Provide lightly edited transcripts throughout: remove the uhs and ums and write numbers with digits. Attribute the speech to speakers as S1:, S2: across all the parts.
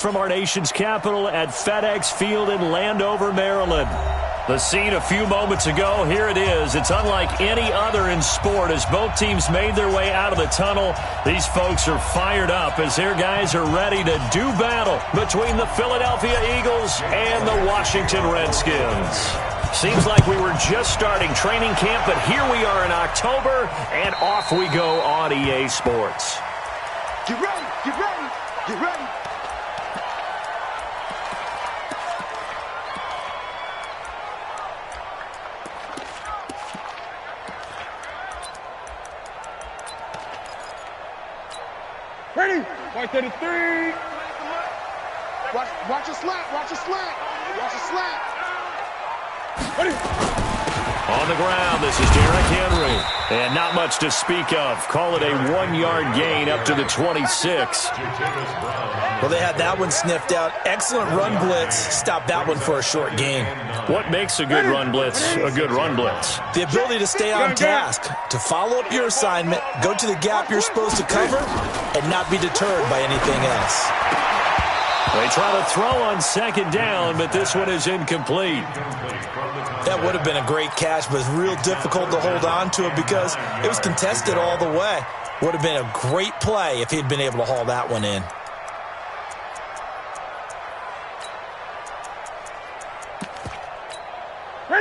S1: From our nation's capital at FedEx Field in Landover, Maryland. The scene a few moments ago, here it is. It's unlike any other in sport as both teams made their way out of the tunnel. These folks are fired up as their guys are ready to do battle between the Philadelphia Eagles and the Washington Redskins. Seems like we were just starting training camp, but here we are in October, and off we go on EA Sports.
S2: Get ready, get ready, get ready.
S3: Ready? White 33.
S2: Watch a slant, watch a slant, watch a slant.
S3: Ready?
S1: On the ground, this is Derrick Henry. And not much to speak of. Call it a 1-yard gain up to the 26.
S4: Well, they had that one sniffed out. Excellent run blitz. Stopped that one for a short gain.
S1: What makes a good run blitz a good run blitz?
S4: The ability to stay on task, to follow up your assignment, go to the gap you're supposed to cover, and not be deterred by anything else.
S1: They try to throw on second down, but this one is incomplete.
S4: That would have been a great catch, but it's real difficult to hold on to it because it was contested all the way. Would have been a great play if he'd been able to haul that one in.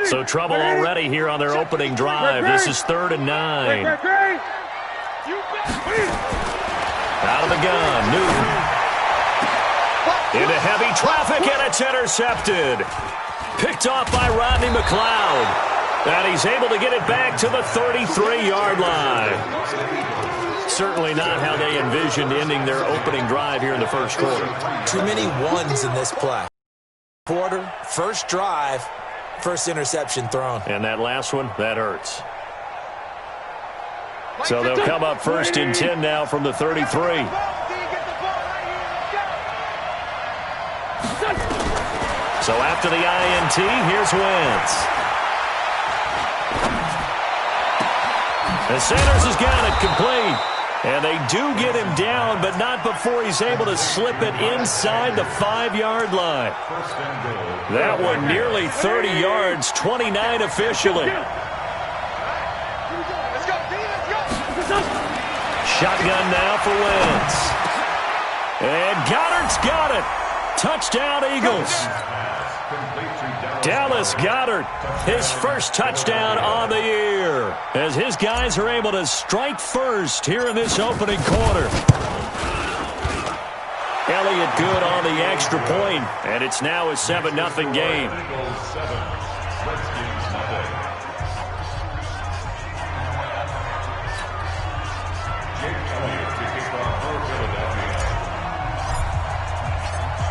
S1: So trouble already here on their opening drive. This is 3rd and 9. Out of the gun, Newton. Into heavy traffic, and it's intercepted. Picked off by Rodney McLeod. And he's able to get it back to the 33-yard line. Certainly not how they envisioned ending their opening drive here in the first quarter.
S4: Too many ones in this play. Quarter, first drive, first interception thrown.
S1: And that last one, that hurts. So they'll come up 1st and 10 now from the 33. So after the INT, here's Wentz. And Sanders has got it complete. And they do get him down, but not before he's able to slip it inside the 5-yard line. That one nearly 30 yards, 29 officially. Shotgun now for Wentz. And Goddard's got it. Touchdown, Eagles. Dallas Goedert, his first touchdown on the year, as his guys are able to strike first here in this opening quarter. Elliott good on the extra point, and it's now a 7-0 game.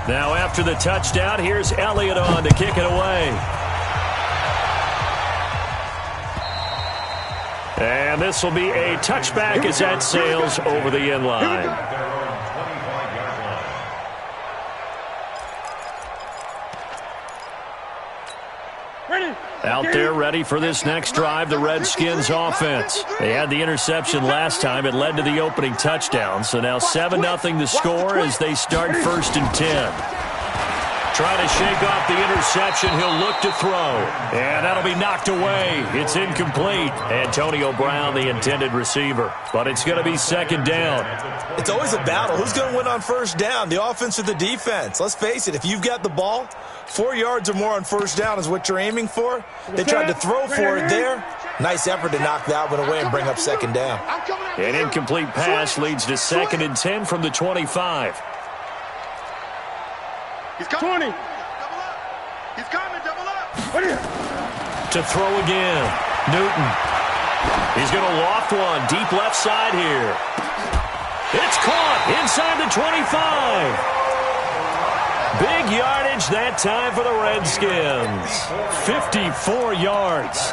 S1: Now after the touchdown, here's Elliott on to kick it away. And this will be a touchback as that sails over the end line. Out there ready for this next drive, the Redskins offense. They had the interception last time. It led to the opening touchdown. So now 7-0 the score as they start 1st and 10. Trying to shake off the interception. He'll look to throw. And that'll be knocked away. It's incomplete. Antonio Brown, the intended receiver. But it's going to be 2nd down.
S4: It's always a battle. Who's going to win on 1st down, the offense or the defense? Let's face it, if you've got the ball, 4 yards or more on 1st down is what you're aiming for. They tried to throw for it there. Nice effort to knock that one away and bring up 2nd down.
S1: An incomplete pass leads to 2nd and 10 from the 25.
S2: He's coming. 20. Double up. He's coming, double up.
S1: To throw again. Newton. He's going to loft one. Deep left side here. It's caught inside the 25. Big yardage that time for the Redskins. 54 yards.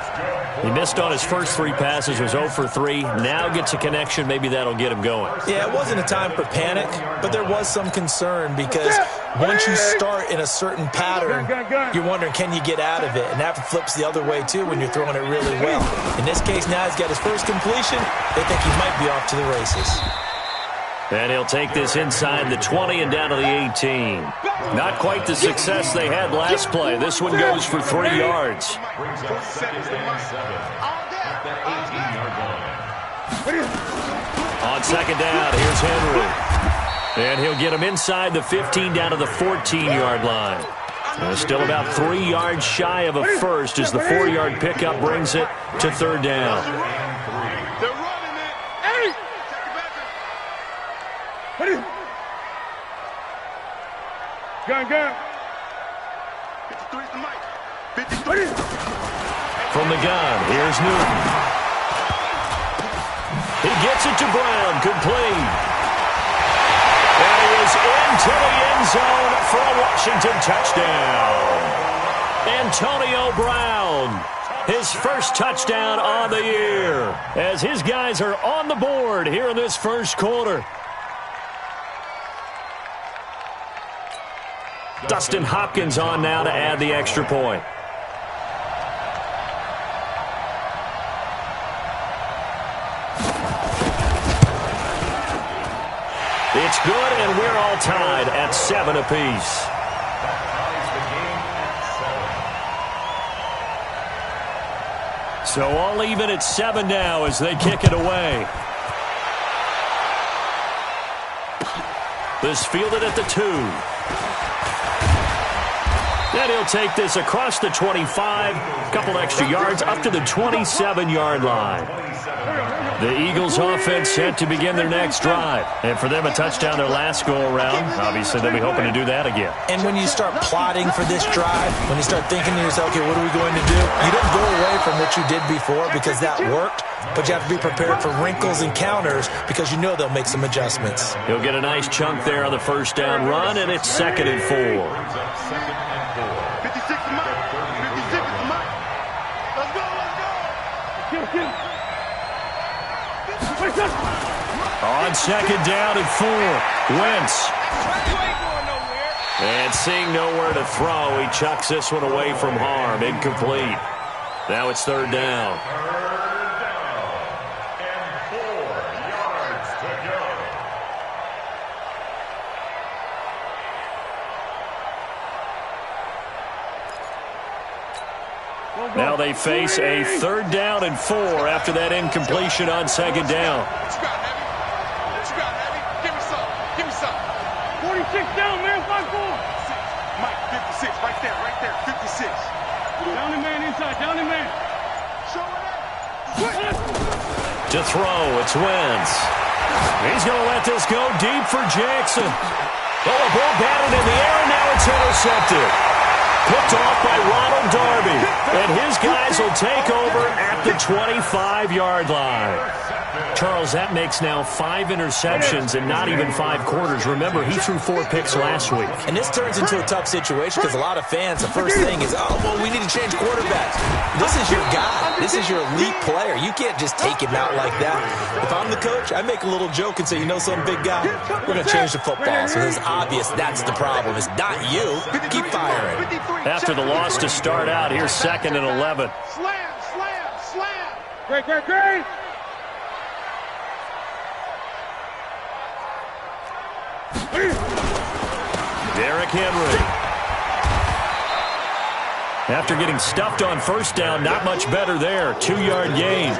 S1: He missed on his first 3 passes, was 0 for 3. Now gets a connection. Maybe that'll get him going.
S4: Yeah, it wasn't a time for panic, but there was some concern because once you start in a certain pattern, you're wondering, can you get out of it? And that flips the other way, too, when you're throwing it really well. In this case, now he's got his first completion. They think he might be off to the races.
S1: And he'll take this inside the 20 and down to the 18. Not quite the success they had last play. This one goes for 3 yards. On second down, here's Henry. And he'll get him inside the 15 down to the 14-yard line. And still about 3 yards shy of a first as the 4-yard pickup brings it to third down.
S2: They're running it. Hey!
S3: Gun.
S2: 53's the mic. 53.
S1: From the gun, here's Newton. He gets it to Brown, complete. And he is into the end zone for a Washington touchdown. Antonio Brown, his first touchdown on the year, as his guys are on the board here in this first quarter. Dustin Hopkins on now to add the extra point. It's good, and we're all tied at 7 apiece. So all even at 7 now as they kick it away. This fielded at the 2. And he'll take this across the 25, a couple extra yards, up to the 27-yard line. The Eagles offense set to begin their next drive. And for them, a touchdown their last go-around. Obviously, they'll be hoping to do that again.
S4: And when you start plotting for this drive, when you start thinking to yourself, okay, what are we going to do? You don't go away from what you did before because that worked, but you have to be prepared for wrinkles and counters because you know they'll make some adjustments.
S1: He'll get a nice chunk there on the first down run, and it's 2nd and 4.
S2: 56 the mic. 56 the mic. Let's go.
S3: Kill.
S1: On 2nd down and 4, Wentz. And seeing nowhere to throw, he chucks this one away from harm. Incomplete. Now it's 3rd down. Now they face a 3rd down and 4 after that incompletion on 2nd down.
S2: What you got, Heavy? Give me some.
S3: 46 down, man. 5-4.
S2: Mike, 56. Right there. 56.
S3: Down the man inside. Down the man.
S2: Show it up.
S1: To throw, it's Wentz. He's going to let this go deep for Jackson. Oh, a ball batted in the air, and now it's intercepted. Picked off by Ronald Darby. And his guys will take over at the 25-yard line. Charles, that makes now 5 interceptions in not even 5 quarters. Remember, he threw 4 picks last week.
S4: And this turns into a tough situation because a lot of fans, the first thing is, oh, well, we need to change quarterbacks. This is your guy. This is your elite player. You can't just take him out like that. If I'm the coach, I make a little joke and say, you know some big guy? We're going to change the football. So it's obvious that's the problem. It's not you. Keep firing.
S1: After the loss to start out, here's 2nd and 11.
S2: Slam.
S3: Great.
S1: Derrick Henry. After getting stuffed on first down, not much better there. 2-yard gain.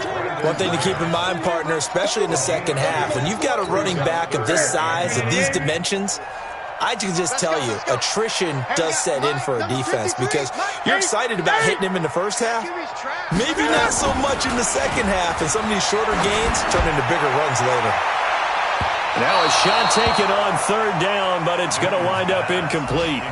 S4: One thing to keep in mind, partner, especially in the second half, when you've got a running back of this size and these dimensions, I can just tell you, attrition does set in for a defense because you're excited about hitting him in the first half. Maybe not so much in the second half, and some of these shorter gains turn into bigger runs later.
S1: Now a shot taken on 3rd down, but it's going to wind up incomplete.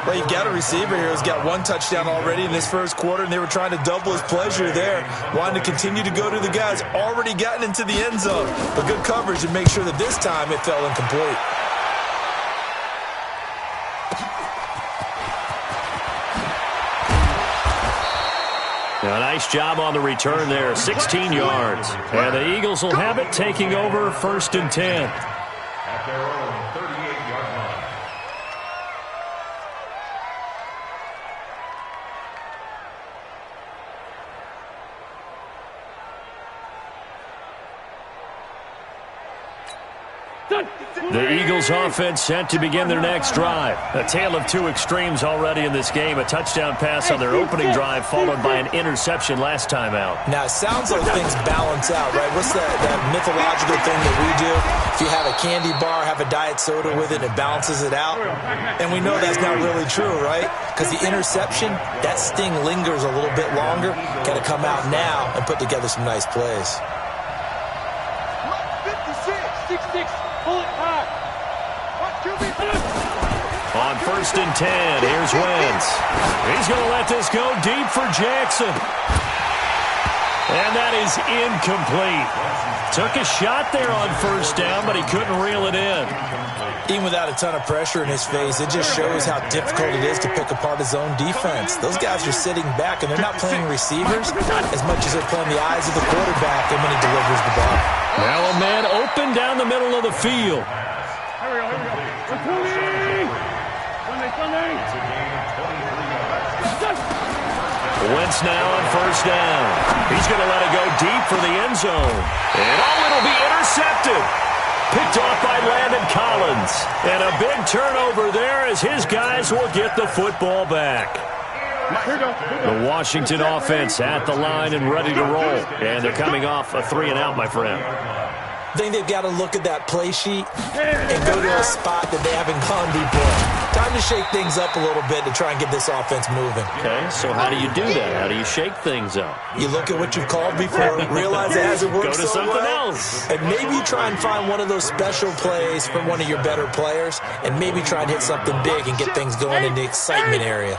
S4: Well, you've got a receiver here who's got 1 touchdown already in this first quarter, and they were trying to double his pleasure there, wanting to continue to go to the guys already gotten into the end zone. But good coverage to make sure that this time it fell incomplete.
S1: A nice job on the return there, 16 yards. And the Eagles will have it, taking over 1st and 10.
S5: At their own 38-yard line.
S1: The Eagles offense set to begin their next drive. A tale of two extremes already in this game. A touchdown pass on their opening drive followed by an interception last time out.
S4: Now, it sounds like things balance out, right? What's that mythological thing that we do? If you have a candy bar, have a diet soda with it, it balances it out. And we know that's not really true, right? Because the interception, that sting lingers a little bit longer. Got to come out now and put together some nice plays.
S3: 6-6, pull it high.
S1: On 1st and 10, here's Wentz. He's going to let this go deep for Jackson. And that is incomplete. Took a shot there on 1st down, but he couldn't reel it in.
S4: Even without a ton of pressure in his face, it just shows how difficult it is to pick apart his own defense. Those guys are sitting back, and they're not playing receivers as much as they're playing the eyes of the quarterback and when he delivers the ball.
S1: Now a man open down the middle of the field.
S3: Here we go.
S1: Wentz now on 1st down. He's going to let it go deep for the end zone. And it'll be intercepted. Picked off by Landon Collins. And a big turnover there as his guys will get the football back. The Washington offense at the line and ready to roll. And they're coming off a 3-and-out, my friend.
S4: I think they've got to look at that play sheet and go to a spot that they haven't gone before. Time to shake things up a little bit to try and get this offense moving.
S1: Okay, so how do you do that? How do you shake things up?
S4: You look at what you've called before, realize it hasn't worked
S1: Go to
S4: so
S1: something
S4: well,
S1: else.
S4: and maybe try and find one of those special plays from one of your better players, and maybe try and hit something big and get things going in the excitement area.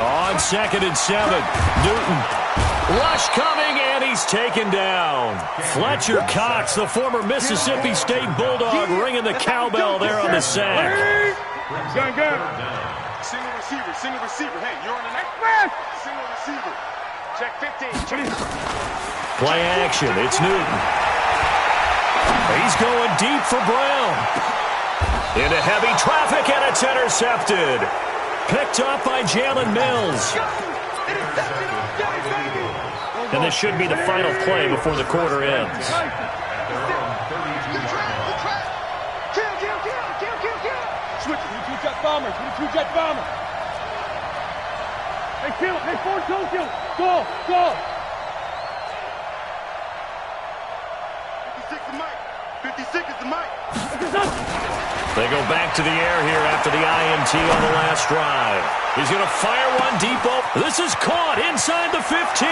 S1: On 2nd and 7, Newton. Rush coming, and he's taken down. Fletcher Cox, the former Mississippi State Bulldog, ringing the cowbell there on the sack.
S3: Gun.
S2: Single receiver. Hey, you're on the next. Single receiver. Check 15.
S1: Play action, it's Newton. He's going deep for Brown. Into heavy traffic, and it's intercepted. Picked up by Jalen Mills. And this should be the final play before the quarter ends.
S3: Switch it. We two jet bombers. Hey, kill it. Hey, forward, kill. Go.
S2: 56 is the mic.
S1: They go back to the air here after the INT on the last drive. He's going to fire one deep open. This is caught inside the 15.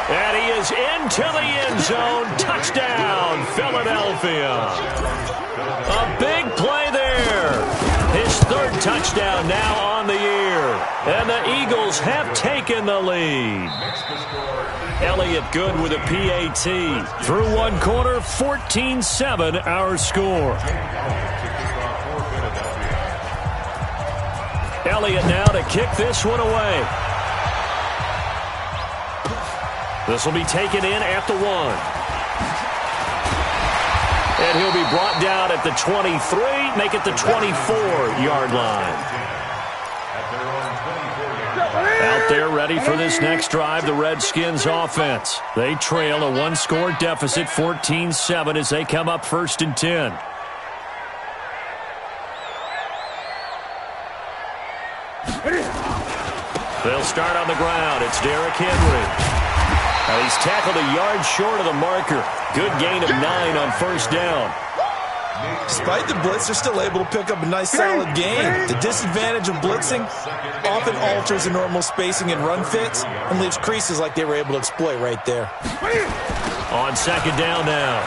S1: And he is into the end zone. Touchdown, Philadelphia. A big play there. His 3rd touchdown now on the year. And the Eagles have taken the lead. Elliott good with a PAT. Through one quarter, 14-7 our score. Elliott now to kick this one away. This will be taken in at the 1. And he'll be brought down at the 23, make it the 24-yard line. Out there ready for this next drive, the Redskins offense. They trail a 1-score deficit, 14-7, as they come up 1st and 10. They'll start on the ground. It's Derrick Henry. Now he's tackled a yard short of the marker. Good gain of 9 on 1st down.
S4: Despite the blitz, they're still able to pick up a nice, solid gain. The disadvantage of blitzing often alters the normal spacing and run fits and leaves creases like they were able to exploit right there.
S1: On 2nd down now,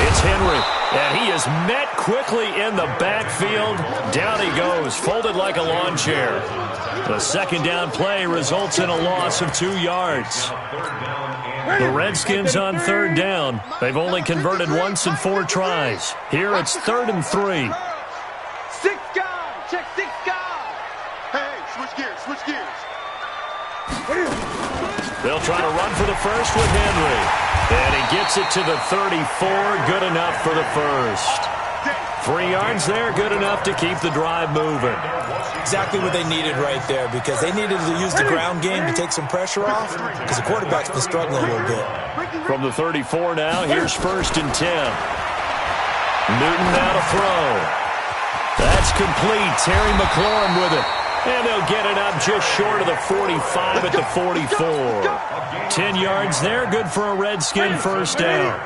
S1: it's Henry. And he is met quickly in the backfield. Down he goes, folded like a lawn chair. The 2nd down play results in a loss of 2 yards. The Redskins on 3rd down. They've only converted once in 4 tries. Here it's 3rd and 3.
S2: 6 guys. Check 6 guys. Hey, switch gears.
S1: They'll try to run for the first with Henry. And he gets it to the 34. Good enough for the first. 3 yards there, good enough to keep the drive moving.
S4: Exactly what they needed right there, because they needed to use the ground game to take some pressure off, because the quarterback's been struggling a little bit.
S1: From the 34 now, here's 1st and 10. Newton now to throw. That's complete. Terry McLaurin with it. And they'll get it up just short of the 45 at the 44. 10 yards there, good for a Redskin first down.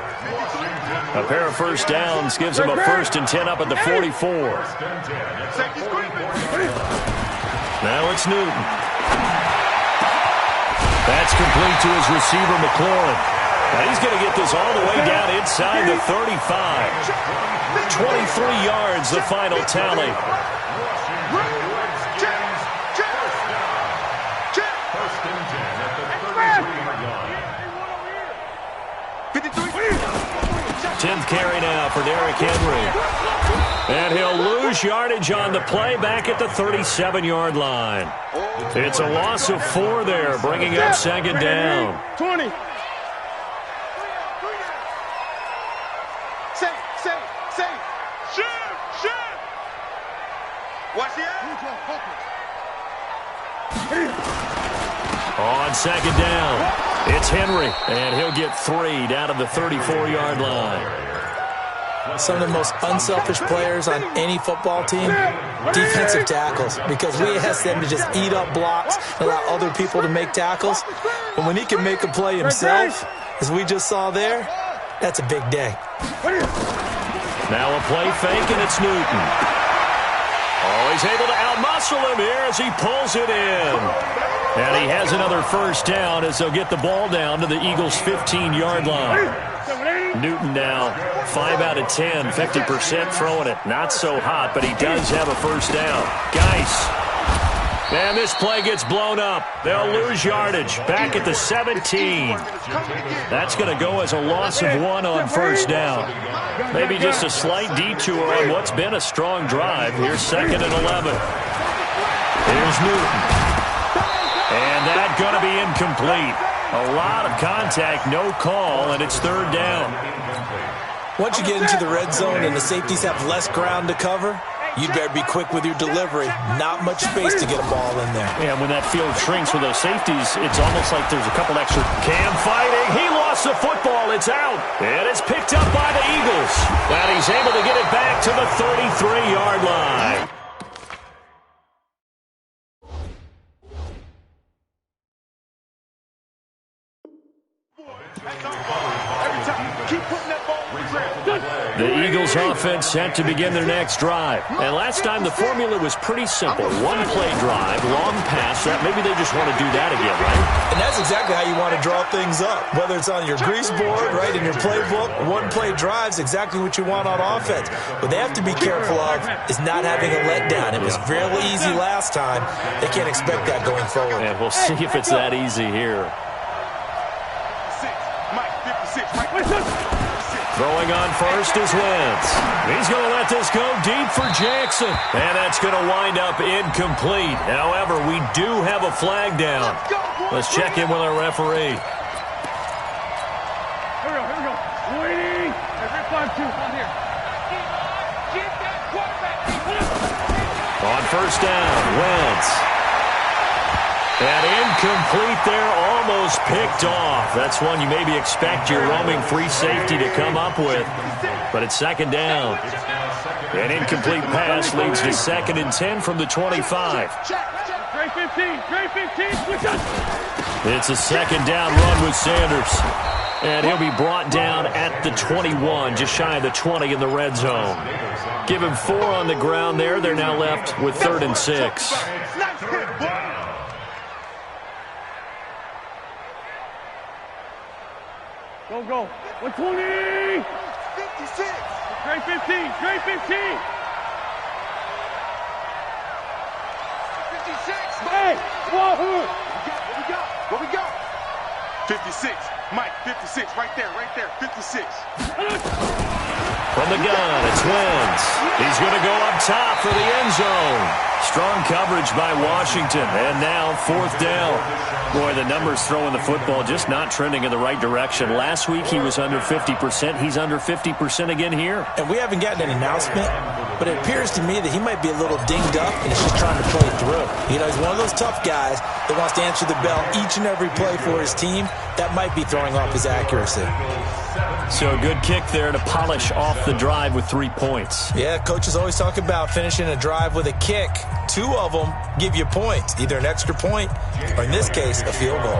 S1: A pair of first downs gives them a 1st and 10 up at the 44. Now it's Newton. That's complete to his receiver, McLaurin. Now he's going to get this all the way down inside the 35. 23 yards, the final tally. Tenth carry now for Derrick Henry. And he'll lose yardage on the play back at the 37-yard line. It's a loss of 4 there, bringing up 2nd down.
S3: 20.
S1: On 2nd down, it's Henry, and he'll get 3 down to the 34-yard line.
S4: Some of the most unselfish players on any football team, defensive tackles, because we ask them to just eat up blocks and allow other people to make tackles. But when he can make a play himself, as we just saw there, that's a big day.
S1: Now a play fake, and it's Newton. Oh, he's able to outmuscle him here as he pulls it in. And he has another first down as they'll get the ball down to the Eagles' 15-yard line. Newton now 5 out of 10, 50% throwing it. Not so hot, but he does have a first down. Geis. And this play gets blown up. They'll lose yardage back at the 17. That's going to go as a loss of 1 on first down. Maybe just a slight detour on what's been a strong drive. Here's 2nd and 11. Here's Newton. And that's going to be incomplete. A lot of contact, no call, and it's 3rd down.
S4: Once you get into the red zone and the safeties have less ground to cover, you'd better be quick with your delivery. Not much space to get a ball in there.
S1: And when that field shrinks with those safeties, it's almost like there's a couple extra. Cam fighting. He lost the football. It's out. And it's picked up by the Eagles. And he's able to get it back to the 33-yard line. The Eagles offense set to begin their next drive. And last time the formula was pretty simple. 1-play drive, long pass. Maybe they just want to do that again, right?
S4: And that's exactly how you want to draw things up. Whether it's on your grease board, right, in your playbook, 1-play drive's exactly what you want on offense. What they have to be careful of is not having a letdown. It was real easy last time. They can't expect that going forward.
S1: And we'll see if it's that easy here. Throwing on first is Wentz. He's going to let this go deep for Jackson. And that's going to wind up incomplete. However, we do have a flag down. Let's check in with our referee.
S3: Here we go. Waiting. Every 5-2. On here. Get that quarterback.
S1: On first down, Wentz. And incomplete there, almost picked off. That's one you maybe expect your roaming free safety to come up with. But it's 2nd down. An incomplete pass leads to 2nd and 10 from the 25.
S3: Great 15. Great 15. Switch up.
S1: It's a 2nd down run with Sanders. And he'll be brought down at the 21, just shy of the 20 in the red zone. Give him 4 on the ground there. They're now left with 3rd and 6.
S3: Go. 120. 56. Great 15. Great 15. 56. Hey, wahoo.
S2: What we got? 56. Mike, 56. Right there. 56.
S1: From the gun, it's Wentz. He's going to go up top for the end zone. Strong coverage by Washington. And now 4th down. Boy, the numbers throwing the football just not trending in the right direction. Last week he was under 50%. He's under 50% again here.
S4: And we haven't gotten an announcement, but it appears to me that he might be a little dinged up and he's just trying to play through. You know, he's one of those tough guys that wants to answer the bell each and every play for his team. That might be throwing off his accuracy.
S1: So a good kick there to polish off the drive with 3 points.
S4: Yeah, coaches always talk about finishing a drive with a kick. 2 of them give you points, either an extra point or, in this case, a field goal.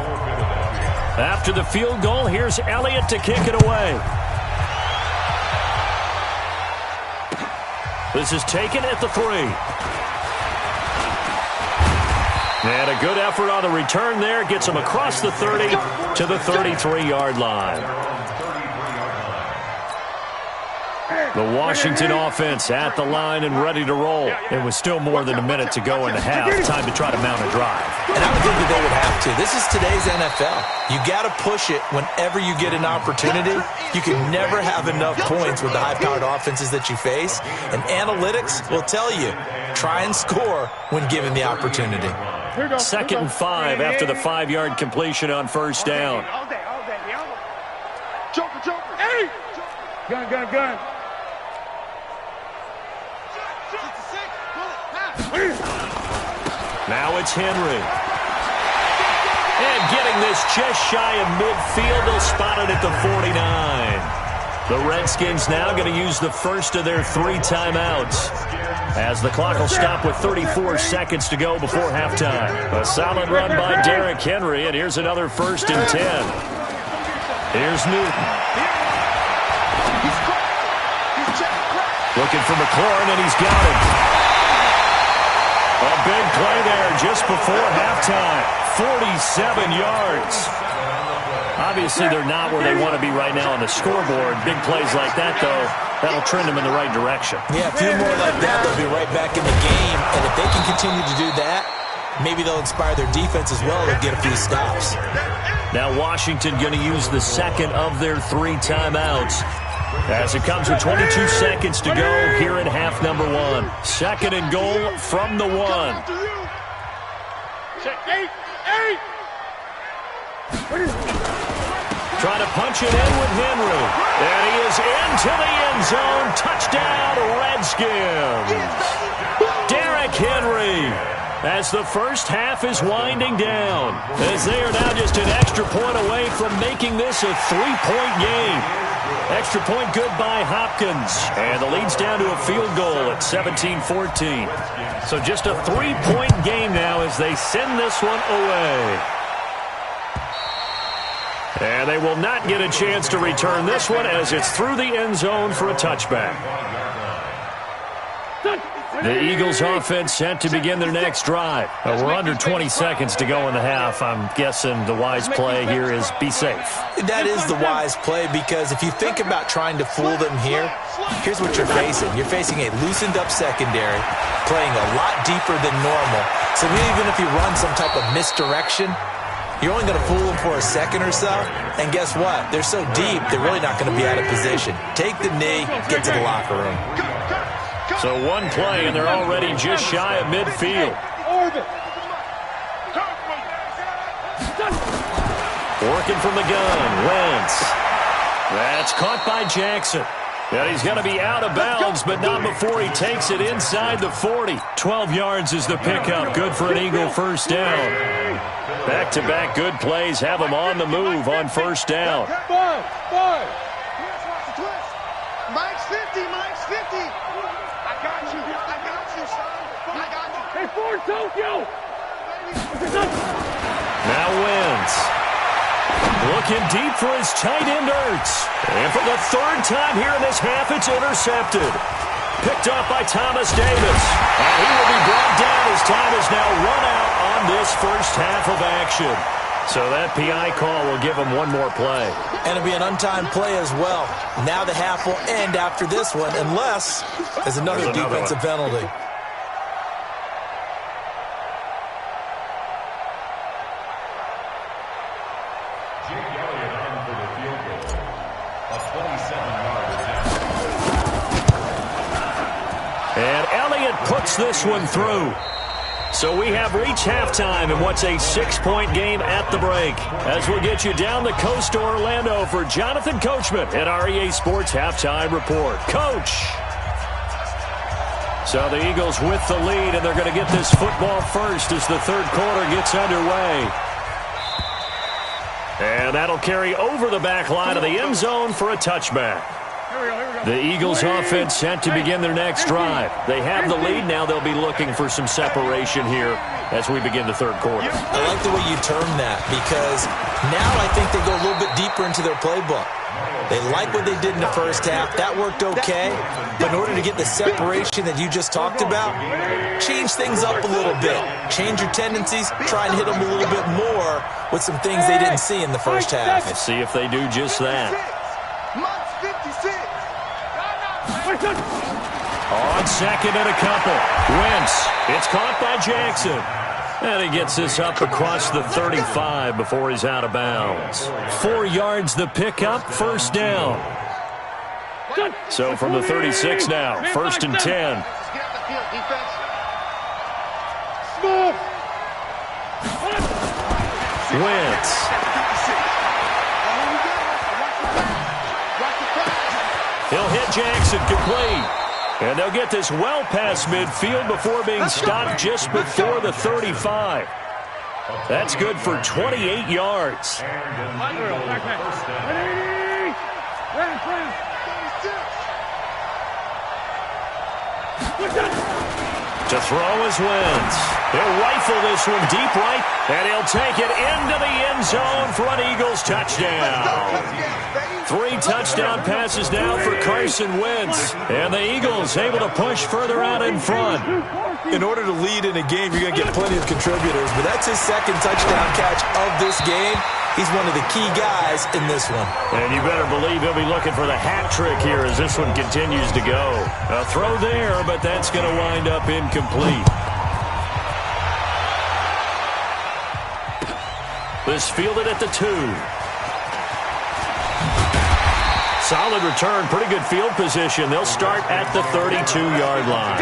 S1: After the field goal, here's Elliott to kick it away. This is taken at the 3. And a good effort on the return there. Gets him across the 30 to the 33-yard line. The Washington offense at the line and ready to roll. It was still more than a minute to go in the half. Time to try to mount a drive.
S4: And I would think that they would have to. This is today's NFL. You got to push it whenever you get an opportunity. You can never have enough points with the high-powered offenses that you face. And analytics will tell you, try and score when given the opportunity.
S1: 2nd and 5 after the 5-yard completion on 1st down.
S3: All day. Joker. Hey! Gun.
S1: Now it's Henry. And getting this just shy of midfield, they'll spot it at the 49. The Redskins now going to use the first of their 3 timeouts, as the clock will stop with 34 seconds to go before halftime. A solid run by Derrick Henry, and here's another 1st and 10. Here's Newton. Looking for McLaurin, and he's got him. A big play there just before halftime. 47 yards. Obviously, they're not where they want to be right now on the scoreboard. Big plays like that, though, that'll trend them in the right direction.
S4: Yeah, a few more like that, they'll be right back in the game. And if they can continue to do that, maybe they'll inspire their defense as well. They'll get a few stops.
S1: Now Washington going to use the second of their 3 timeouts, as it comes with 22 seconds to go here in half number 1. 2nd and goal from the 1. Trying to punch it in with Henry. And he is into the end zone. Touchdown, Redskins. Derrick Henry, as the first half is winding down, as they are now just an extra point away from making this a 3-point game. Extra point good by Hopkins. And the lead's down to a field goal at 17-14. So just a 3-point game now as they send this one away. And they will not get a chance to return this one as it's through the end zone for a touchback. The Eagles offense set to begin their next drive. We're under 20 seconds to go in the half. I'm guessing the wise play here is be safe.
S4: That is the wise play, because if you think about trying to fool them here, here's what you're facing. You're facing a loosened up secondary, playing a lot deeper than normal. So even if you run some type of misdirection, you're only going to fool them for a second or so. And guess what? They're so deep, they're really not going to be out of position. Take the knee, get to the locker room.
S1: So 1 play, and they're already just shy of midfield. Working from the gun, Wentz. That's caught by Jackson. And he's going to be out of bounds, but not before he takes it inside the 40. 12 yards is the pickup. Good for an Eagle 1st down. Back-to-back good plays have him on the move on 1st down.
S2: Mike's 50. I got you, son. I got you.
S3: Hey, Ford, Tokyo!
S1: Now Wentz. Looking deep for his tight end, Ertz. And for the 3rd time here in this half, it's intercepted. Picked up by Thomas Davis. And he will be brought down as time is now run out on this first half of action. So that PI call will give him 1 more play.
S4: And it'll be an untimed play as well. Now the half will end after this one, unless there's another defensive penalty.
S1: Bryant puts this one through. So we have reached halftime in what's a 6-point game at the break. As we'll get you down the coast to Orlando for Jonathan Coachman at our EA Sports Halftime Report. Coach! So the Eagles with the lead, and they're going to get this football first as the third quarter gets underway. And that'll carry over the back line of the end zone for a touchback. The Eagles offense set to begin their next drive. They have the lead. Now they'll be looking for some separation here as we begin the third quarter.
S4: I like the way you term that, because now I think they go a little bit deeper into their playbook. They like what they did in the first half. That worked okay. But in order to get the separation that you just talked about, change things up a little bit. Change your tendencies. Try and hit them a little bit more with some things they didn't see in the first half.
S1: Let's see if they do just that. On second and a couple. Wentz. It's caught by Jackson. And he gets this up across the 35 before he's out of bounds. 4 yards the pickup, first down. So from the 36 now, first and 10. Wentz. He'll hit Jackson, complete. And they'll get this well past midfield before being stopped just before the 35. That's good for 28 yards. To throw is Wentz. He'll rifle this one deep right, and he'll take it into the end zone for an Eagles touchdown. 3 touchdown passes now for Carson Wentz. And the Eagles able to push further out in front.
S4: In order to lead in a game, you're going to get plenty of contributors, but that's his second touchdown catch of this game. He's one of the key guys in this one.
S1: And you better believe he'll be looking for the hat trick here as this one continues to go. A throw there, but that's going to wind up incomplete. This fielded at the 2. Solid return, pretty good field position. They'll start at the 32-yard line.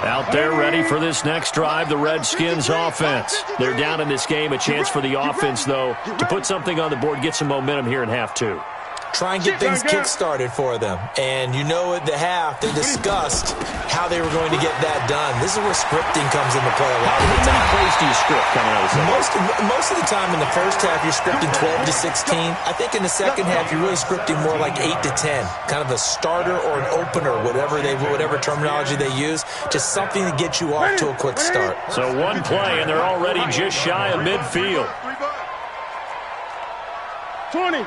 S1: Out there ready for this next drive, the Redskins offense. They're down in this game. A chance for the offense, though, to put something on the board, get some momentum here in half 2.
S4: Try and get things kick-started for them. And you know at the half, they discussed how they were going to get that done. This is where scripting comes into play a lot of the time.
S1: How many plays do you script coming out of the
S4: Most of the time in the first half, you're scripting 12 to 16. I think in the second half, you're really scripting more like 8 to 10. Kind of a starter or an opener, whatever terminology they use. Just something to get you off to a quick start.
S1: So one play, and they're already just shy of midfield.
S3: 20.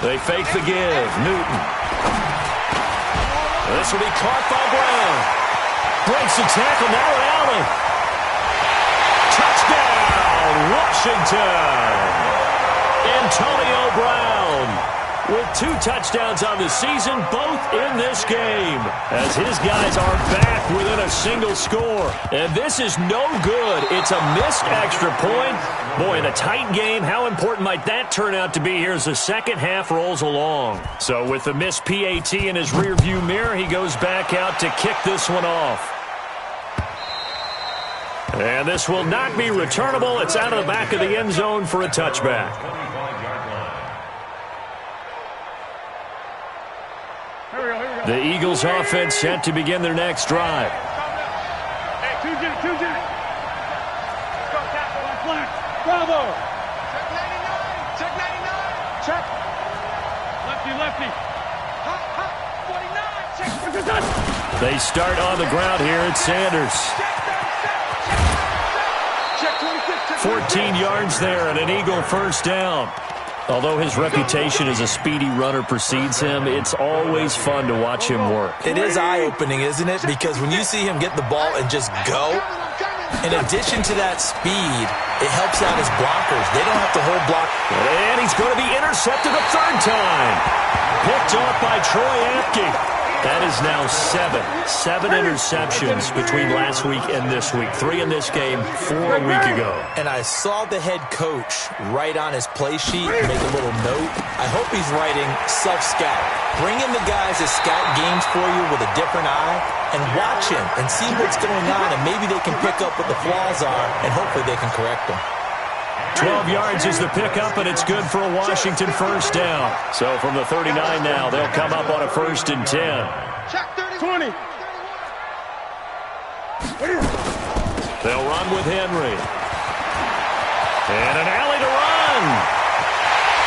S1: They fake the give. Newton. This will be caught by Brown. Breaks the tackle. Now Allen. Touchdown, Washington. Antonio Brown with 2 touchdowns on the season, both in this game, as his guys are back within a single score. And this is no good. It's a missed extra point. Boy, in a tight game, how important might that turn out to be here as the second half rolls along? So with the missed PAT in his rearview mirror, he goes back out to kick this one off. And this will not be returnable. It's out of the back of the end zone for a touchback. The Eagles offense set to begin their next drive.
S3: Hey, 2-0. Bravo. Check 99. Check. Lefty. Hot. 49. Check.
S1: They start on the ground here at Sanders.
S3: Check 26.
S1: 14 yards there and an Eagle first down. Although his reputation as a speedy runner precedes him, it's always fun to watch him work.
S4: It is eye-opening, isn't it? Because when you see him get the ball and just go, in addition to that speed, it helps out his blockers. They don't have to hold block.
S1: And he's going to be intercepted a third time. Picked off by Troy Apke. That is now seven interceptions between last week and this week. 3 in this game, 4 a week ago.
S4: And I saw the head coach write on his play sheet, make a little note. I hope he's writing self-scout. Bring in the guys that scout games for you with a different eye and watch him and see what's going on, and maybe they can pick up what the flaws are, and hopefully they can correct them.
S1: 12 yards is the pickup, and it's good for a Washington first down. So from the 39 now, they'll come up on a 1st and 10.
S3: Check 20.
S1: They'll run with Henry. And an alley to run.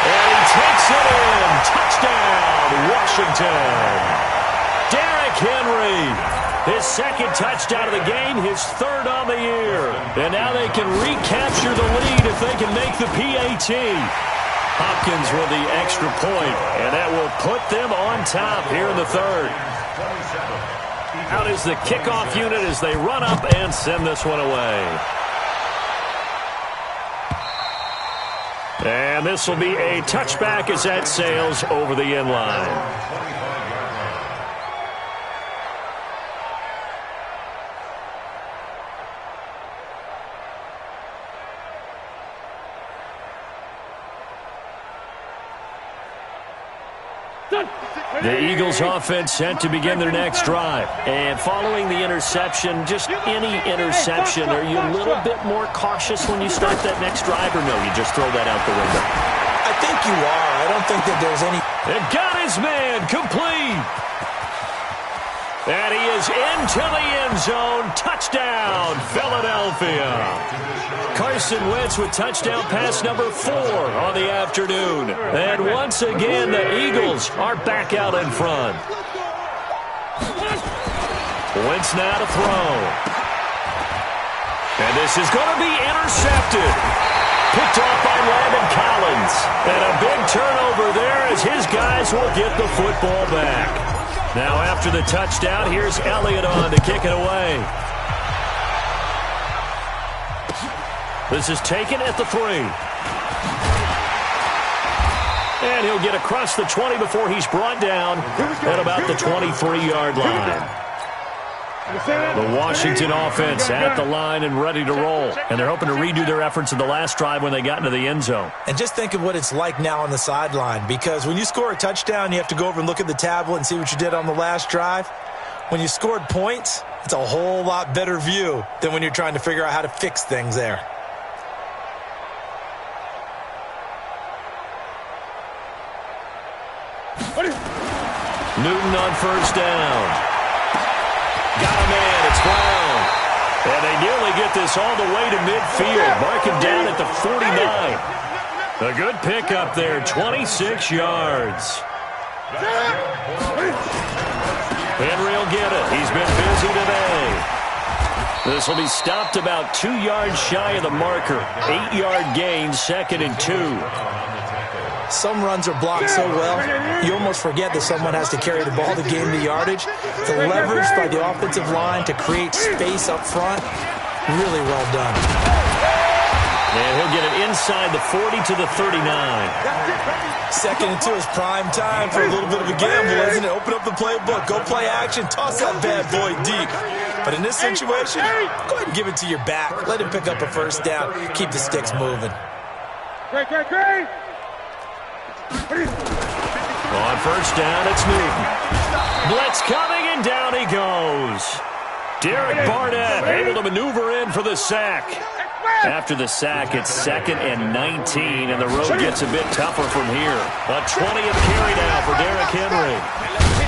S1: And he takes it in. Touchdown, Washington. Derrick Henry. His 2nd touchdown of the game, his 3rd on the year. And now they can recapture the lead if they can make the PAT. Hopkins with the extra point, and that will put them on top here in the 3rd. Out is the kickoff unit as they run up and send this one away. And this will be a touchback as that sails over the end line. The Eagles offense set to begin their next drive. And following the interception, just any interception, are you a little bit more cautious when you start that next drive, or no, you just throw that out the window?
S4: I think you are. I don't think that there's any...
S1: And got his man complete. And he is into the end zone. Touchdown, Philadelphia. Carson Wentz with touchdown pass number 4 on the afternoon. And once again, the Eagles are back out in front. Wentz now to throw. And this is going to be intercepted. Picked off by Landon Collins. And a big turnover there as his guys will get the football back. Now after the touchdown, here's Elliott on to kick it away. This is taken at the 3. And he'll get across the 20 before he's brought down at about the 23-yard line. The Washington offense at the line and ready to roll. And they're hoping to redo their efforts in the last drive when they got into the end zone.
S4: And just think of what it's like now on the sideline, because when you score a touchdown, you have to go over and look at the tablet and see what you did on the last drive. When you scored points, it's a whole lot better view than when you're trying to figure out how to fix things there.
S1: Newton on first down. Got a man, it's Brown. And they nearly get this all the way to midfield. Mark him down at the 49. A good pickup there, 26 yards. Henry will get it. He's been busy today. This will be stopped about 2 yards shy of the marker. 8-yard gain, 2nd and 2.
S4: Some runs are blocked so well, you almost forget that someone has to carry the ball to gain the yardage. The leverage by the offensive line to create space up front, really well done.
S1: And he'll get it inside the 40 to the 39.
S4: 2nd and 2 is prime time for a little bit of a gamble, isn't it? Open up the playbook, go play action, toss that bad boy deep. But in this situation, go ahead and give it to your back. Let him pick up a first down. Keep the sticks moving.
S3: Great.
S1: On first down, it's Newton. Blitz coming, and down he goes. Derek Barnett able to maneuver in for the sack. After the sack, it's 2nd and 19, and the road gets a bit tougher from here. A 20th carry now for Derrick Henry.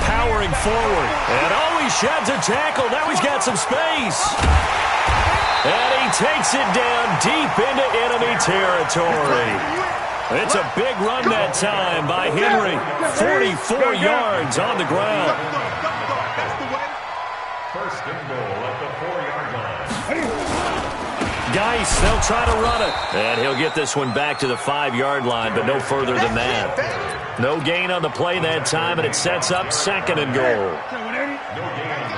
S1: Powering forward, and he sheds a tackle. Now he's got some space. And he takes it down deep into enemy territory. It's a big run that time by Henry. 44 yards on the ground.
S5: First and goal at the 4-yard line.
S1: Geis, they'll try to run it. And he'll get this one back to the 5-yard line, but no further than that. No gain on the play that time, and it sets up 2nd and goal.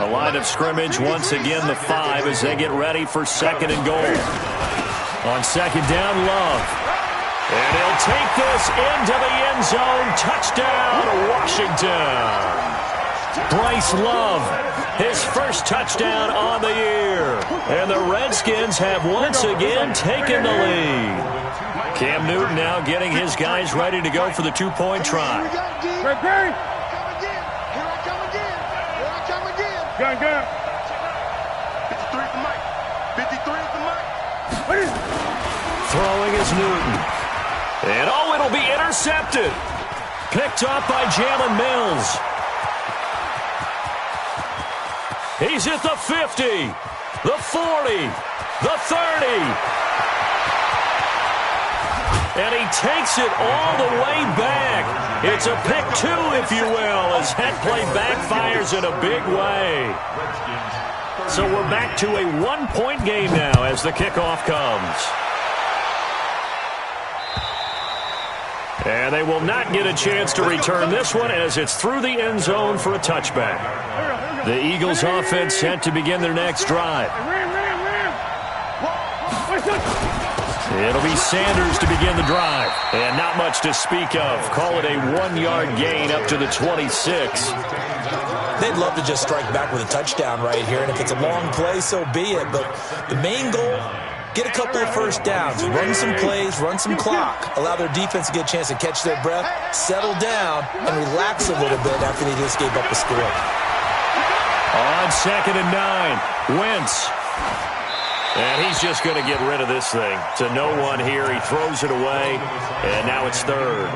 S1: A line of scrimmage, once again the 5 as they get ready for 2nd and goal. On 2nd down, Love. And he'll take this into the end zone. Touchdown, Washington. Bryce Love, his first touchdown on the year. And the Redskins have once again taken the lead. Cam Newton now getting his guys ready to go for the two-point try.
S3: Here I come again. Gun.
S2: 53 is the mic. 53 is the mic.
S1: Throwing is Newton. And it'll be intercepted. Picked off by Jalen Mills. He's at the 50, the 40, the 30. And he takes it all the way back. It's a pick two, if you will, as that play backfires in a big way. So we're back to a one-point game now as the kickoff comes. And they will not get a chance to return this one as it's through the end zone for a touchback. The Eagles offense set to begin their next drive. It'll be Sanders to begin the drive. And not much to speak of. Call it a 1-yard gain up to the 26.
S4: They'd love to just strike back with a touchdown right here, and if it's a long play, so be it. But the main goal, get a couple of first downs, run some plays, run some clock, allow their defense to get a chance to catch their breath, settle down, and relax a little bit after they just gave up a score.
S1: On 2nd and 9, Wentz. And he's just going to get rid of this thing. To no one here. He throws it away, and now it's third.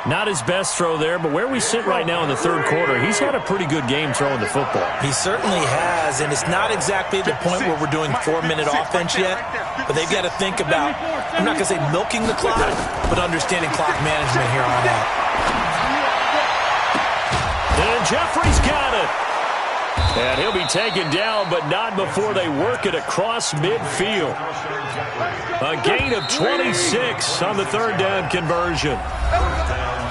S1: Not his best throw there, but where we sit right now in the third quarter, he's had a pretty good game throwing the football.
S4: He certainly has, and it's not exactly the point where we're doing 4-minute offense yet, but they've got to think about, I'm not going to say milking the clock, but understanding clock management here on out.
S1: And Jeffrey's got it. And he'll be taken down, but not before they work it across midfield. A gain of 26 on the third down conversion.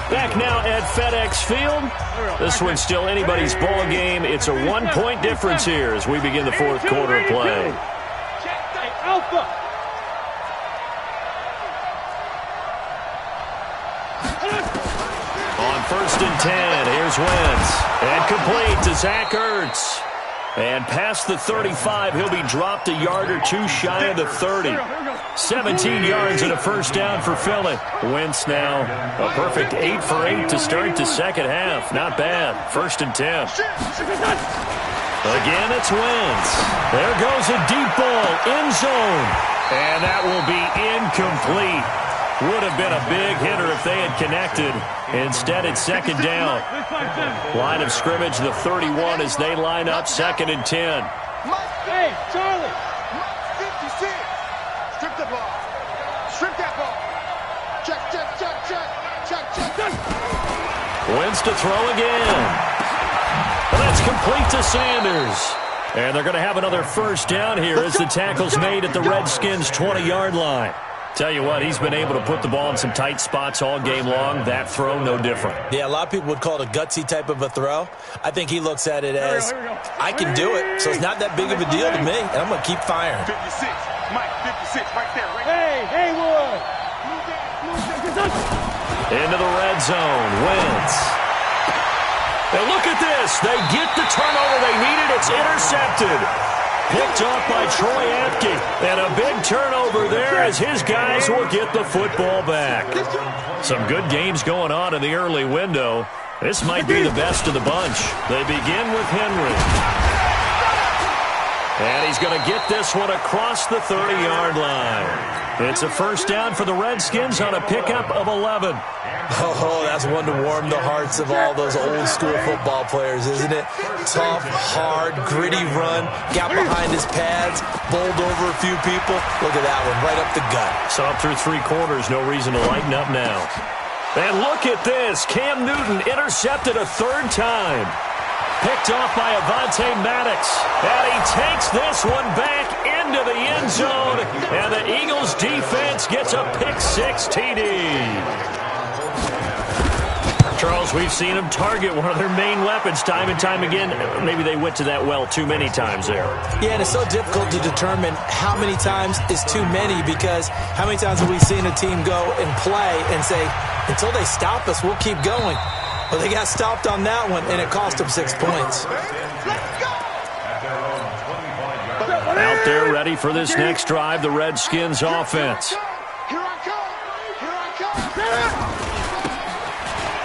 S1: Back now at FedEx Field. This one's still anybody's ball game. It's a 1-point difference here as we begin the fourth quarter of play. On 1st and 10, here's Wentz. And complete to Zach Ertz. And past the 35, he'll be dropped a yard or two shy of the 30. 17 yards and a first down for Philly. Wentz now a perfect 8 for 8 to start the second half. Not bad. 1st and 10. Again, it's Wentz. There goes a deep ball, end zone. And that will be incomplete. Would have been a big hitter if they had connected. Instead, it's 2nd down. Line of scrimmage, the 31 as they line up 2nd and 10.
S3: Hey, Charlie.
S2: 56. Strip the ball. Strip that ball. Check.
S1: Wentz to throw again. And that's complete to Sanders. And they're going to have another first down here as the tackle's made at the Redskins' 20-yard line. Tell you what, he's been able to put the ball in some tight spots all game long. That throw, no different.
S4: Yeah, a lot of people would call it a gutsy type of a throw. I think he looks at it as, I can do it, so it's not that big of a deal to me, and I'm going to keep firing.
S2: 56. Mike, 56, right there.
S3: Hey, Wood.
S1: Into the red zone, Wentz. And look at this. They get the turnover they needed. It's intercepted. Picked off by Troy Apke. And a big turnover there as his guys will get the football back. Some good games going on in the early window. This might be the best of the bunch. They begin with Henry. And he's going to get this one across the 30-yard line. It's a first down for the Redskins on a pickup of 11.
S4: Oh, that's one to warm the hearts of all those old-school football players, isn't it? Tough, hard, gritty run, got behind his pads, bowled over a few people. Look at that one, right up the gut.
S1: Saw through 3 quarters, no reason to lighten up now. And look at this. Cam Newton intercepted a 3rd time. Picked off by Avonte Maddox. And he takes this one back into the end zone. And the Eagles defense gets a pick-6 TD. Charles, we've seen them target one of their main weapons time and time again. Maybe they went to that well too many times there.
S4: Yeah, and it's so difficult to determine how many times is too many, because how many times have we seen a team go and play and say, until they stop us, we'll keep going. Well, they got stopped on that one, and it cost them 6 points.
S1: Out there ready for this next drive, the Redskins offense.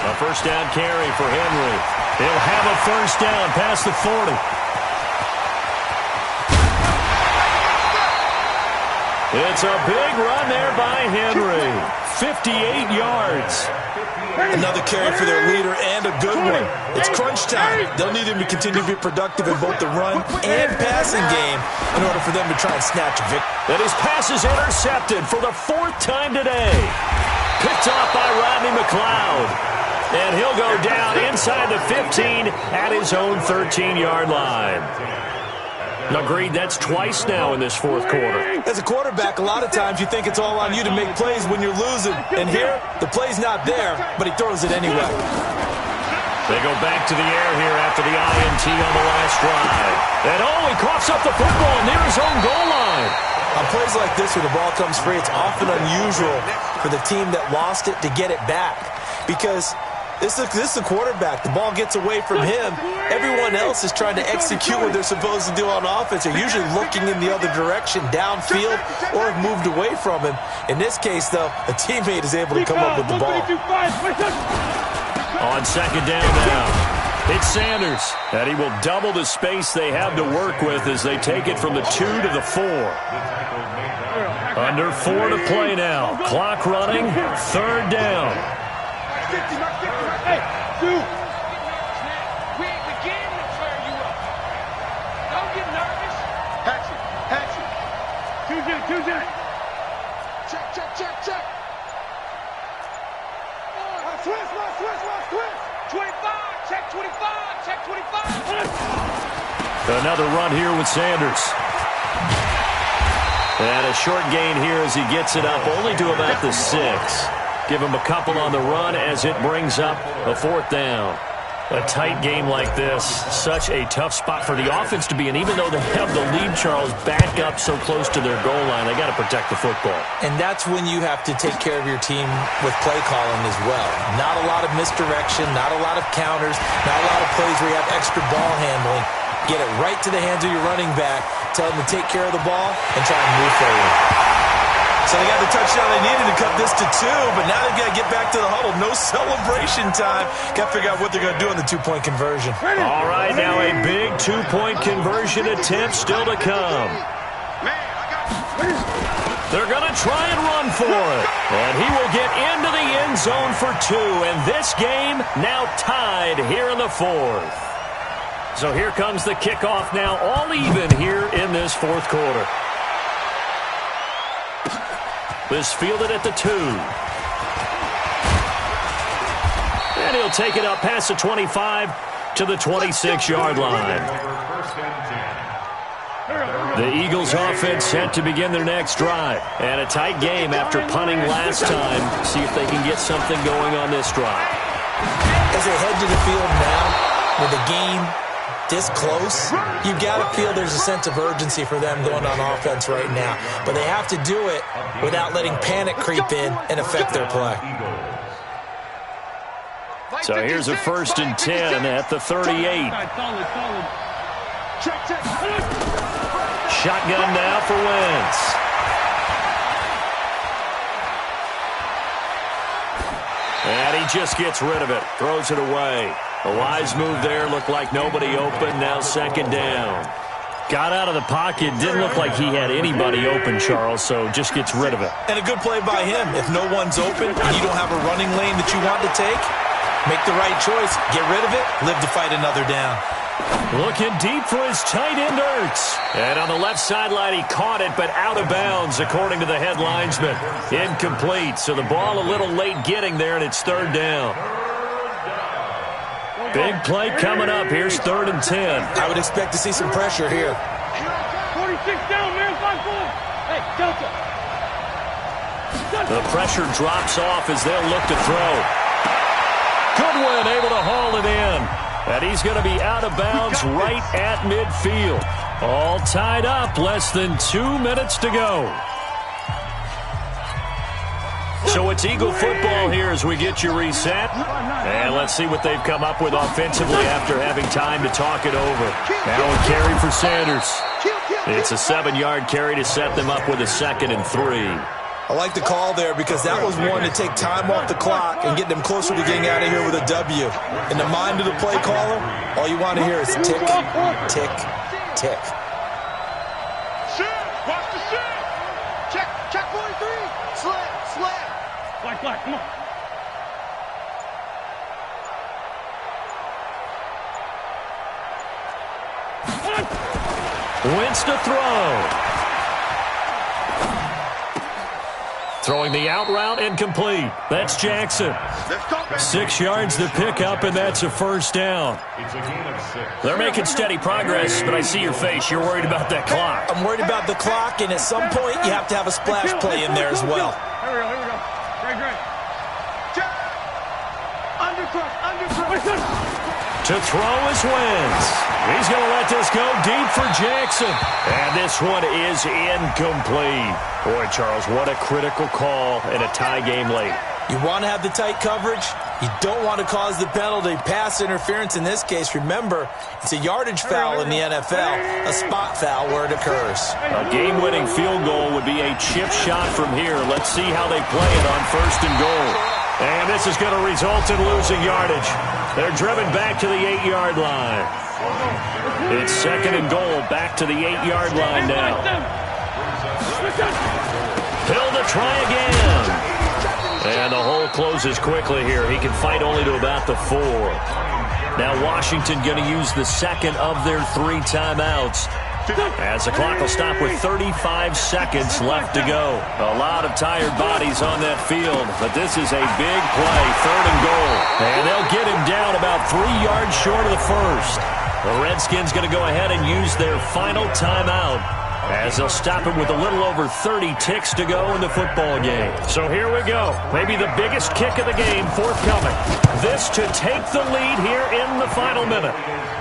S1: A first down carry for Henry. He'll have a first down past the 40. It's a big run there by Henry. 58 yards.
S4: Another carry for their leader and a good one. It's crunch time. They'll need him to continue to be productive in both the run and passing game in order for them to try and snatch a victory.
S1: And his pass is intercepted for the 4th time today. Picked off by Rodney McLeod. And he'll go down inside the 15 at his own 13-yard line. Agreed, that's twice now in this 4th quarter.
S4: As a quarterback, a lot of times you think it's all on you to make plays when you're losing. And here, the play's not there, but he throws it anyway.
S1: They go back to the air here after the INT on the last drive. And he coughs up the football near his own goal line.
S4: On plays like this where the ball comes free, it's often unusual for the team that lost it to get it back. Because this is a quarterback. The ball gets away from him. Everyone else is trying to execute what they're supposed to do on offense. They're usually looking in the other direction, downfield, or have moved away from him. In this case, though, a teammate is able to come up with the ball.
S1: On second down now, it's Sanders. And he will double the space they have to work with as they take it from the 2 to the 4. Under 4 to play now. Clock running, 3rd down.
S3: Hey, dude. We began to clear you up. Don't get nervous. Hatchet. Tuesday. Check. Switch. 25. Check 25.
S1: Another run here with Sanders. And a short gain here as he gets it up only to about the 6. Give him a couple on the run as it brings up a 4th down. A tight game like this, such a tough spot for the offense to be in. Even though they have the lead, Charles, back up so close to their goal line, they got to protect the football.
S4: And that's when you have to take care of your team with play calling as well. Not a lot of misdirection, not a lot of counters, not a lot of plays where you have extra ball handling. Get it right to the hands of your running back, tell them to take care of the ball, and try and move forward. So they got the touchdown they needed to cut this to 2, but now they've got to get back to the huddle. No celebration time. Got to figure out what they're going to do on the 2-point conversion.
S1: All right, now a big 2-point conversion attempt still to come. They're going to try and run for it. And he will get into the end zone for 2. And this game now tied here in the 4th. So here comes the kickoff now, all even here in this 4th quarter. This fielded at the 2. And he'll take it up past the 25 to the 26-yard line. The Eagles offense set to begin their next drive. And a tight game after punting last time. See if they can get something going on this drive.
S4: As they head to the field now, with the game this close, you've got to feel there's a sense of urgency for them going on offense right now. But they have to do it without letting panic creep in and affect their play.
S1: So here's a 1st and 10 at the 38. Shotgun now for Wentz. And he just gets rid of it, throws it away. A wise move there, looked like nobody open, now 2nd down. Got out of the pocket, didn't look like he had anybody open, Charles, so just gets rid of it.
S4: And a good play by him. If no one's open and you don't have a running lane that you want to take, make the right choice, get rid of it, live to fight another down.
S1: Looking deep for his tight end, Ertz. And on the left sideline, he caught it, but out of bounds, according to the head linesman. Incomplete, so the ball a little late getting there, and it's 3rd down. Big play coming up. Here's 3rd and 10.
S4: I would expect to see some pressure here.
S3: 46 down, marathon ball. Hey, Delta.
S1: The pressure drops off as they'll look to throw. Goodwin able to haul it in. And he's going to be out of bounds right at midfield. All tied up, less than 2 minutes to go. So it's Eagle football here as we get you reset. And let's see what they've come up with offensively after having time to talk it over. Now a carry for Sanders. It's a 7-yard carry to set them up with a 2nd and 3.
S4: I like the call there because that was one to take time off the clock and get them closer to getting out of here with a W. In the mind of the play caller, all you want to hear is tick, tick, tick.
S2: Watch the shit. Check 43. Slam.
S3: Black, come on.
S1: Wentz to throw. Throwing the out route incomplete. That's Jackson. 6 yards to pick up, and that's a 1st down. They're making steady progress, but I see your face. You're worried about that clock.
S4: I'm worried about the clock, and at some point, you have to have a splash play in there as well.
S3: Here we go. Great. Undercut.
S1: To throw is Wentz. He's going to let this go deep for Jackson. And this one is incomplete. Boy, Charles, what a critical call in a tie game late.
S4: You want to have the tight coverage. You don't want to cause the penalty. Pass interference in this case. Remember, it's a yardage foul in the NFL, a spot foul where it occurs.
S1: A game-winning field goal would be a chip shot from here. Let's see how they play it on 1st and goal. And this is going to result in losing yardage. They're driven back to the 8-yard line. It's 2nd and goal, back to the 8-yard line now. Hill to try again. And the hole closes quickly here. He can fight only to about the 4. Now Washington going to use the 2nd of their 3 timeouts. As the clock will stop with 35 seconds left to go. A lot of tired bodies on that field, but this is a big play, 3rd and goal. And they'll get him down about 3 yards short of the 1st. The Redskins going to go ahead and use their final timeout as they'll stop him with a little over 30 ticks to go in the football game. So here we go. Maybe the biggest kick of the game forthcoming. This to take the lead here in the final minute.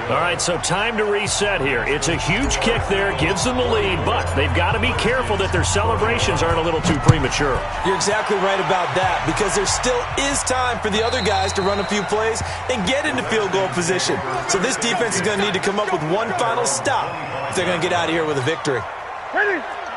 S1: All right, so time to reset here. It's a huge kick there, gives them the lead, but they've got to be careful that their celebrations aren't a little too premature.
S4: You're exactly right about that because there still is time for the other guys to run a few plays and get into field goal position. So this defense is going to need to come up with one final stop if they're going to get out of here with a victory.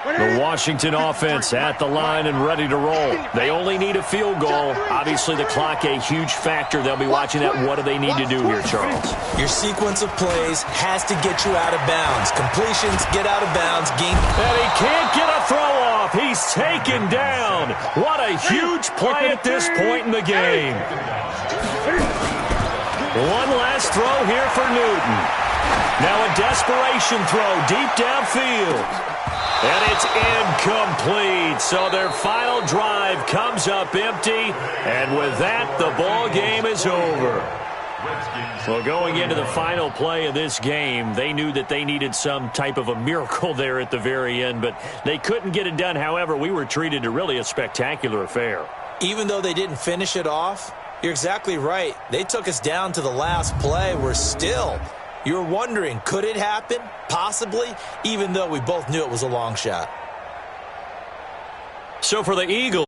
S1: The Washington offense at the line and ready to roll. They only need a field goal. Obviously, the clock a huge factor. They'll be watching that. What do they need to do here, Charles?
S4: Your sequence of plays has to get you out of bounds. Completions, get out of bounds. Game.
S1: And he can't get a throw off. He's taken down. What a huge play at this point in the game. One last throw here for Newton. Now a desperation throw deep downfield. And it's incomplete. So their final drive comes up empty. And with that, the ball game is over. Well, going into the final play of this game, they knew that they needed some type of a miracle there at the very end, but they couldn't get it done. However, we were treated to really a spectacular affair.
S4: Even though they didn't finish it off, you're exactly right. They took us down to the last play. We're still... You're wondering, could it happen? Possibly, even though we both knew it was a long shot.
S1: So for the Eagles...